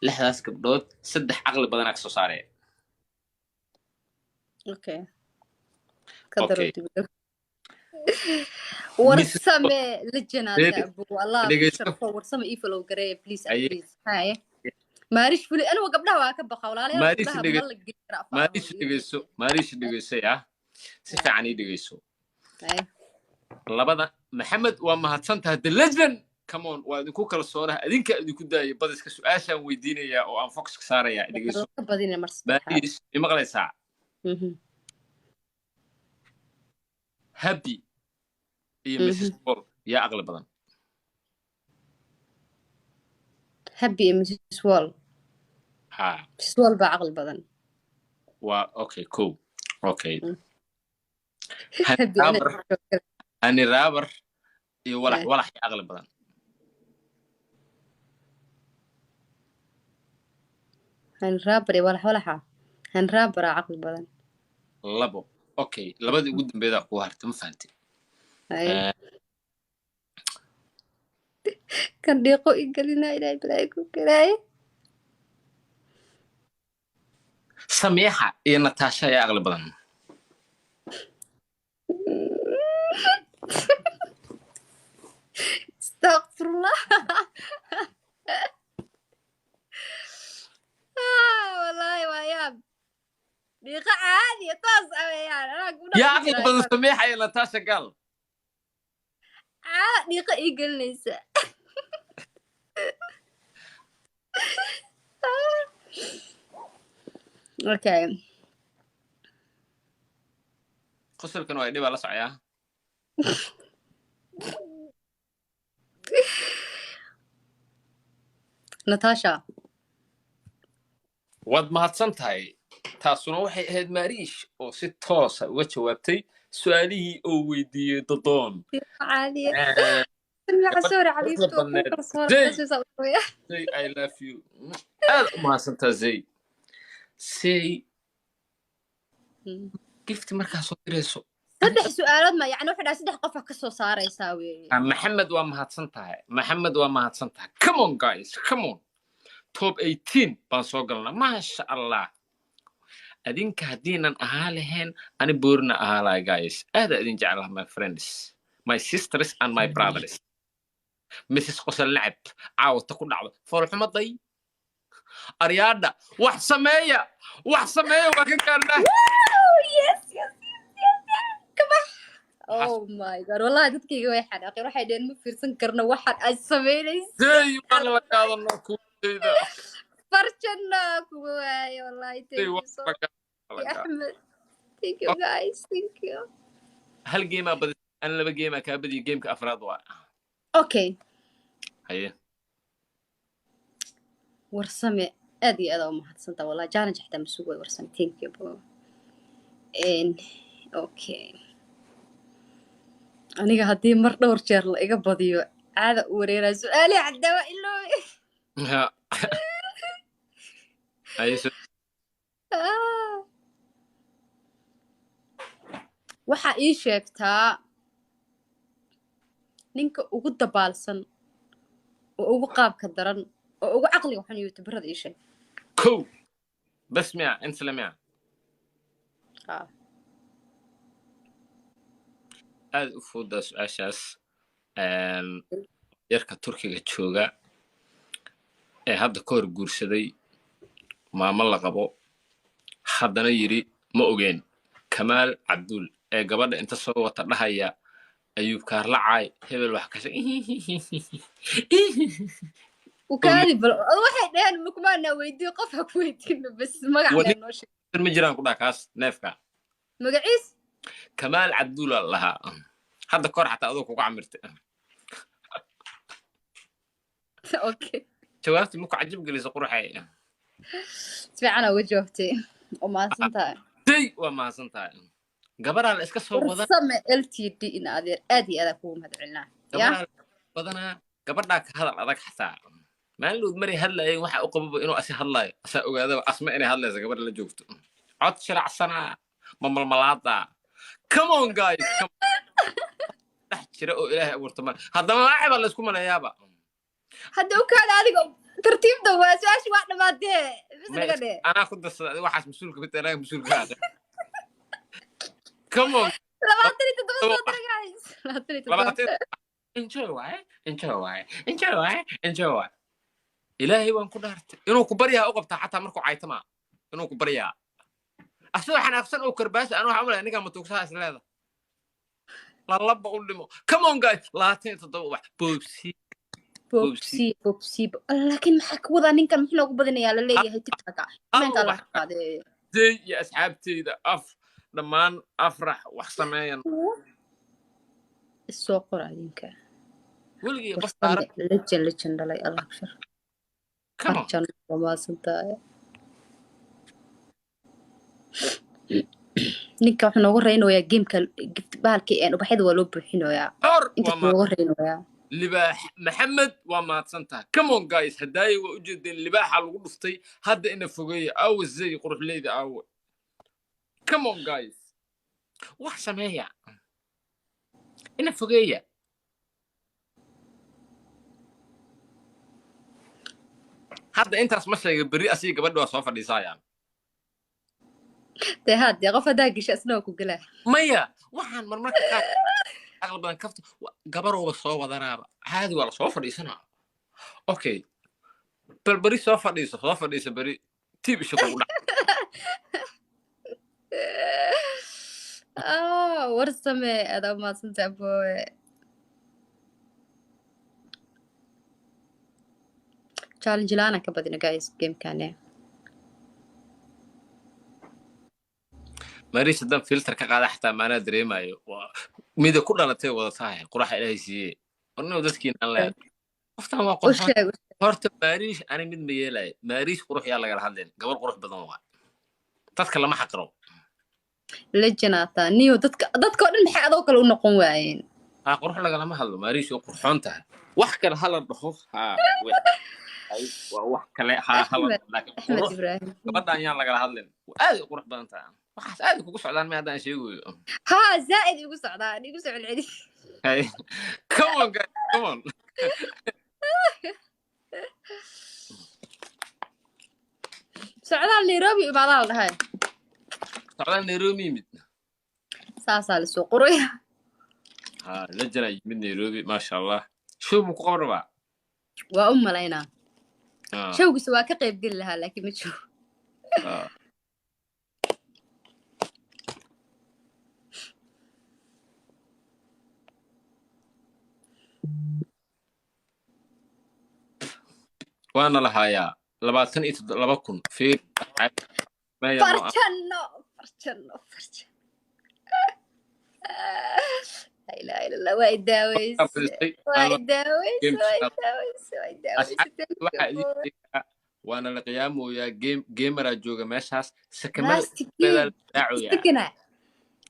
lixdaas gabdhood saddex caqli badan ag soo saaraya. Okay. Okay. warsame lejanada abu Allah dhegeyso. sharfo warsame ii follow gareey please Aye. please hay maarish fuli anigu gabdhaha waa ka baqa walaalayaal Maarish gabdhaha dhege- ma la gelin kara Maarish dhegeyso ya. Si fiican ii dhegeyso. hay labada Maxamed waa mahadsantahay the legend. Come on, waa idinku kala soonaha adinka idinku daayay badiska su'aashan weydiinaya oo aan focus ka saaraya dhegeyso. ka badina mar Maarish ima qalaysaa. Happy iyo Mrs. Paul yaa aqli badan. Happy iyo Mrs. Wall Ha. Mrs. Wall baa aqli badan waa okay cool. Okay. Happy Hani Raabar iyo walax aqli badan. Han Raabar iyo walaxa Han Raabar aqli badan labo. Okay, labadii ugu dambeeyay ku hartay ma fahanti. kan deeqo igalina ilaahay bilaa ku karaay Samiixa iyo Natasha yaa aqli badan. Astaghfirullah. Wallahi waayab. Diiqa caadi taas awayaan. Yaa aqli badan Samiixa iyo Natasha gal. Diiqa igelinaysa. Okay. Qosolkan waa dhib la socyaa. Natasha. Wad mahadsantahay. Taasuna waxay ahayd Maarish oo si toos ah uga jawaabtay su'aalihii oo weydiiyay Dodoon. Caadi. Say I love you. aad u mahadsantahay Zay. Say gift markaa soo dirayso. saddex su'aalood ma yani waxa saddex qof ka soo saaraysaa weeye. Maxamed waa mahadsantahay. Maxamed waa mahadsantahay. Come on guys, come on. Top 18 baan soo galnaa. Masha Allah. adinka hadiinan ahaa lahayn ani boorna ahaa lahay guys. aad idin jecelahay my friends, my sisters and my brothers. Mrs. Qosol Lacab caawta ku dhacdo foolxumaday. Aryaada wax sameeya waa ka gaarnaa. Yes. Come on. Oh my god wallahi dadkayga way xanaaqeen waxay dheen ma fiirsan karno waxaad ay sameeynayso. Zay waan la qaadano ku deeda. Farjana ku waay wallahi thank you so much. Ahmed. Thank you guys. Thank you. hal game bad an laba game ka badi gameka afraad waa. Okay. Haye. warsame aad iyo aad u mahadsantahay wallahi challenge xataa ma sugo warsame thank you bro. Okay. aniga hadii mar dhowr jeer la iga badiyo caada u wareeraa su'aali caddawa ilooy. Haye. waxa ii sheegtaa ninka ugu dabaalsan oo ugu qaabka daran oo ugu caqliga xun youtuberada ii sheeg. Cool. bas miya inta miya. aad u fududaa su'aashaas. yarka Turkiga jooga ee hadda ka hor guursaday maamo la qabo haddana yiri ma ogeen Kamaal Abdul ee gabadha inta soo wata dhahaya Ayub Kaarlacay hebel wax ka وكادي waxay dhaheen mukmaana weydiyo qof ha ku weydiino bas magaca noo sheeg ma jiraan ku dhakaas neefka magaciis Kamaal Abdul Allah hadda kor xataa adoo ku camirtay. Okay jawaabti ma ku cajib galiso qurxay. fiicana wajahti oo ma santahay day waa ma santahay gabadha la iska soo wada sama LTD in adeer aad iyo aad ku mahadcelinaa ya badana gabadha ka hadal adag xataa maalud mari hadlaayay waxa uu qabay inuu asi hadlaayo asa ogaada asma inay hadlayso gabadha la joogto cod sharacsana mamalmalaada. Come on guys jira oo ilaahay abuurtay haddaba waxa la isku malayaaba hadda u kaada adiga ترتيب ده واسواش واحدة ما دي بس نقدر انا اخذ واحد مسؤول كنت انا مسؤول هذا كمون لما تري تتبسط guys لما تري لبعتين تتبسط enjoy ilaahay waan ku dhaartay inuu ku baryaa u qabtaa xataa markuu caytama inuu ku baryaa asoo xanaaqsan oo karbaasha aan waxa u leeyahay ninka matuugsaha isleeda la laba u dhimo come on guys 27 wax بوبسي لكن maxaa wada ninkan muxuu ugu badanayaa la leeyahay tiktok maanta la qaaday يا asxaabteyda dhammaan afrax wax sameeyan soo qoraadinka weligii qof taariikh legend dhalay Allah shar arjan wama santaay ninka wuxuu noogu reynayaa gameka baalkii aan ubaxda waa loo buuxinayaa inta noogu reynayaa libaax maxamed waa maadsantahay come on guys hadaayi waa u jeedeen libaaxa lagu dhuftay hadda ina fogeeya aawa zay quruxleyda aawa come on guys wax sameeya ina fogeeya hadda intaas ma sheega beri asiga gabadha waa soo fadhiisayaan dee haddii qof haddaa gesha isna ku galaa maya waxaan marmarka qaar aqal badan kafta gabarooba soo wadanaaba caadi waa la soo fadhiisanaa okay bal beri soo fadhiisa beri tiib isha kugu dhac war samee adaa maadsantaa boowe challenge laana ka badina guys gamekane maris haddaan filter ka qaada xataa maanaa dareemayo mida ku dhalatay wada tahay quraxa ilaahay siiyey warnoo dadkiina aan leedahay qoftaan waa qurxoon horta maariish ani mid ma yeelaayo maariish qurux yaa lagala hadleen gabar qurux badan waa dadka lama xaqiro lejanata niyo dadka oo dhan maxay adoo kale u noqon waayeen qurux lagalama hadlo maariish oo qurxoon tahay wax kale hala dhaho waa wax kale hala laakiin qurux gabadhaan yaan lagala hadleen aad u qurux badan tahay waxaas aad kugu socdaan ma haddaan sheegayo زائد igu socdaan igu soo celceli come on guys come on socdaan Nairobi imaadaan la dhahay socdaan Nairobi mid saasaa la soo qoraya la jira mid Nairobi ma sha Allah show mu ku qabraba waa u malaynaa showgiisa waa ka qayb gali lahaa laakiin ma jiro وانا لهايا 22 في فرجنو لا اله الا الله وايد داويس وانا القيام ويا جيمر جوجا ماشاس سكمل سكنا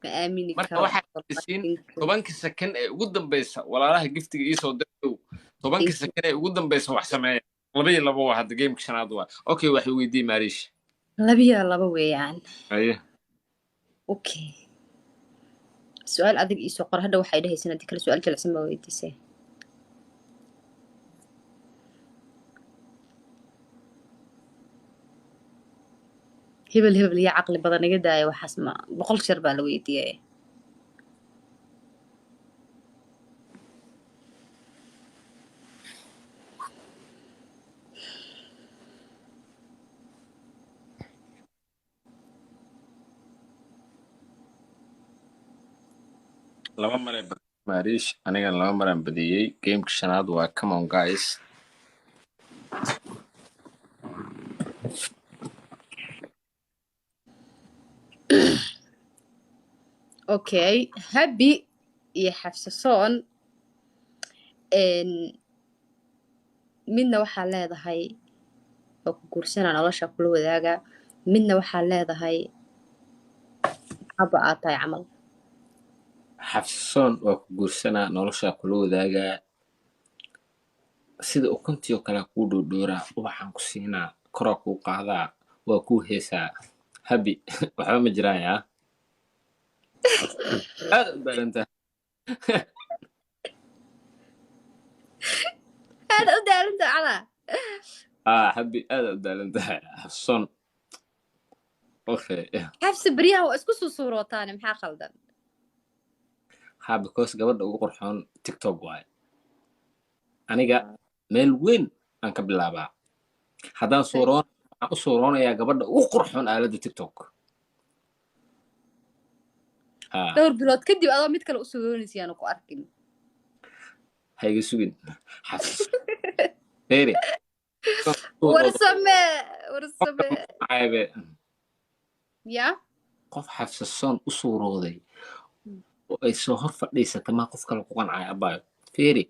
امين marka waxa isiin 10 second ee ugu dambaysa walaalaha giftiga ii soo diray 10 second ee ugu dambaysa wax sameeya laba waa hadda game shanaad waa okay wax weydii maariish laba weeyaan aye okay su'aal adig ii soo qor hadda waxay dhahaysana dikala su'aal jilicsan ma weydiisay hebel ya caqli badan iga daaya waxaas ma 100 shar baa la weydiiyay laba mar maariish aniga laba mar aan badiyay game shanaad waa come on guys okay happy iyo xafsasoon midna waxaa leedahay oo ku guursanaa nolosha kula wadaaga midna waxaa leedahay haba aad tahay camal xafsasoon waa ku guursanaa nolosha kula wadaaga sida ukuntii oo kale kuu dhoodhooraa waxaan ku siinaa koraa kuu qaadaa waa kuu heesaa happy waxba ma jiraan yaa aad u daalantaa aad u daalantaa calaa حبي هذا دالنت حفصون اوكي xabsi baryahan waa isku susuurootaane maxaa khaldan ها بكوس gabadha ugu qurxoon tiktok waaye aniga meel weyn aan ka bilaabaa haddaan suuroon waxaan u suuroonayaa gabadha ugu qurxoon aaladda tiktok dhowr bilood kadib adoo mid kale u suroonaysa yaanu ku arkin ha iga sugin xafis feri warsame caybe ya qof xafsasoon u suurooday oo ay soo hor fadhiisata maa qof kale ku qancaya abaayo feri